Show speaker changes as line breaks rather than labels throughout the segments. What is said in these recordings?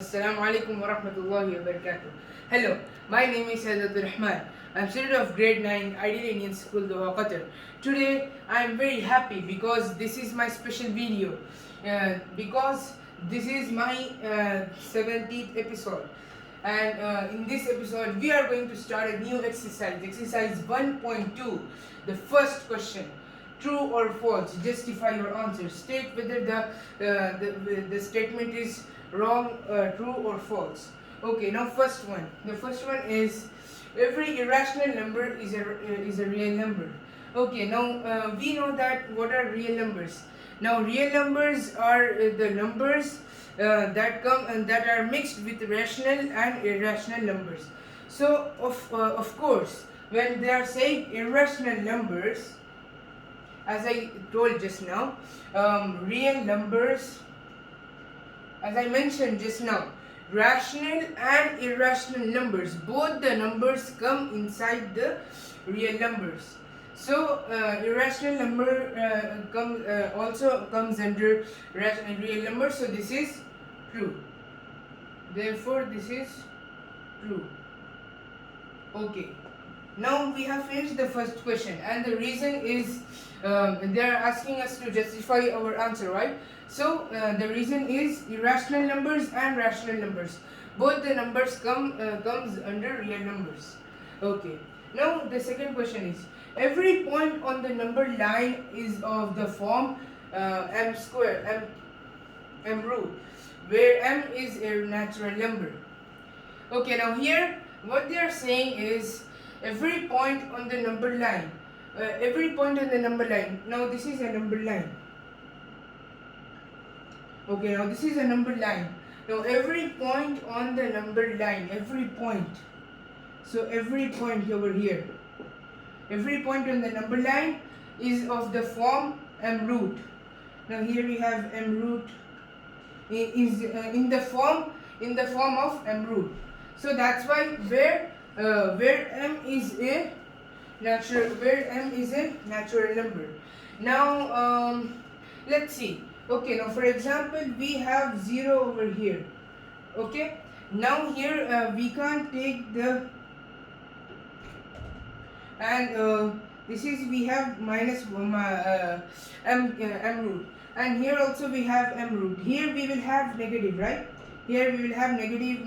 Assalamu alaikum wa rahmatullahi wa barakatuh. Hello, my name is Sayyid Abdul Rahman. I'm student of grade 9 Ideal Indian School, Doha, Qatar. Today I am very happy because this is my special video. Because this is my 17th episode. And in this episode we are going to start a new exercise 1.2. The first question: true or false? Justify your answer. State whether the statement is wrong, true or false. Okay, now first one. The first one is every irrational number is a real number. Okay, now we know that what are real numbers. Now real numbers are the numbers that come and that are mixed with rational and irrational numbers. So of course, when they are saying irrational numbers, as I told just now, real numbers, as I mentioned just now, rational and irrational numbers, both the numbers come inside the real numbers. So irrational number also comes under real number. So this is true. Therefore, this is true. Okay. Now we have finished the first question, and the reason is they are asking us to justify our answer, right? So the reason is irrational numbers and rational numbers. Both the numbers comes under real numbers. Okay. Now the second question is every point on the number line is of the form m square m root, where m is a natural number. Okay. Now here what they are saying is every point on the number line. Every point on the number line. Now this is a number line. Okay, now this is a number line. Now every point on the number line, every point. So every point over here, every point on the number line is of the form m root. Now here we have m root is in the form of m root. So that's why where m is a natural number. Now let's see. Okay, now for example we have 0 over here. Okay, now here we can't take the and this is we have minus m root, and here also we have m root. Here we will have negative, right? Here we will have negative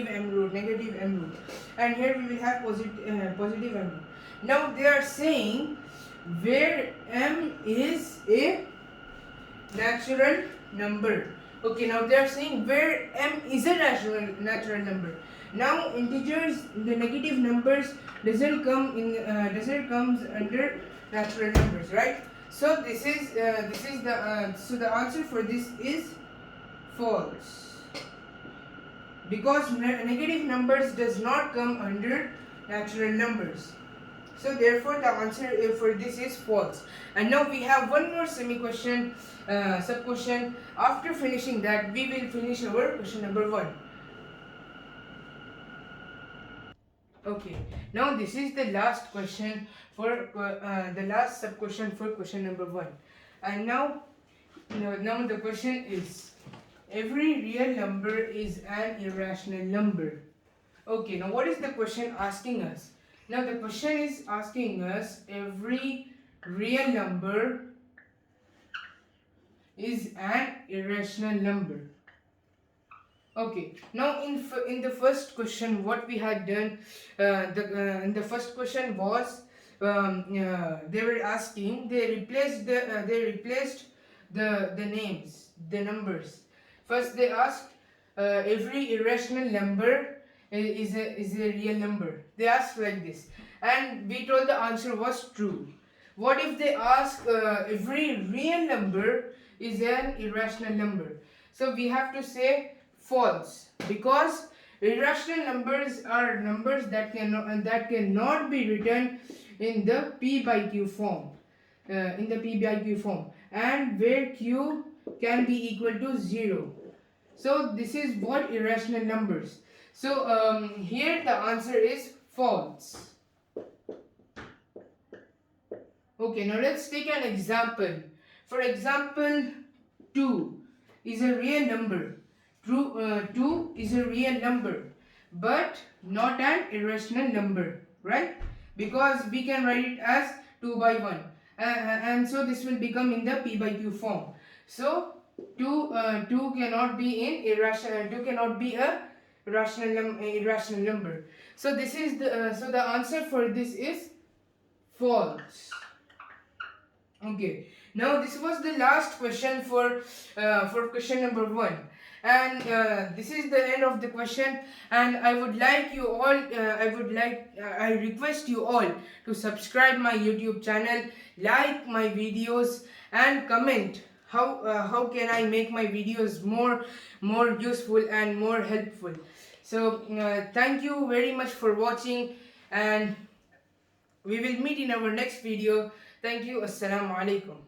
m root, and here we will have positive m root. Now they are saying where m is a natural number. Okay, now they are saying where m is a natural number. Now integers, the negative numbers doesn't comes under natural numbers, right? So this is the answer for this is false, because negative numbers does not come under natural numbers. So therefore the answer for this is false. And now we have one more semi question, sub question. After finishing that, we will finish our question number 1. Okay, now this is the last question for the last sub question for question number 1. And now the question is every real number is an irrational number. Okay, now what is the question asking us? Now the question is asking us every real number is an irrational number. Okay, now in the first question what we had done, in the first question was they were asking, they replaced the names, the numbers. First they asked every irrational number is a real number. They asked like this, and we told the answer was true. What if they ask every real number is an irrational number? So we have to say false, because irrational numbers are numbers that cannot be written in the p by q form, and where q can be equal to 0. So this is what irrational numbers. So here the answer is false. Okay, now let's take an example. For example, 2 is a real number. 2 is a real number but not an irrational number, right? Because we can write it as 2 by 1, and so this will become in the p by q form. So 2 cannot be in irrational, 2 cannot be a irrational number. So this is the answer for this is false. Okay, now this was the last question for question number 1, and this is the end of the question. And I would like you all, I request you all to subscribe my YouTube channel, like my videos, and comment how can I make my videos more useful and more helpful. So thank you very much for watching, and we will meet in our next video. Thank you. Assalamu alaikum.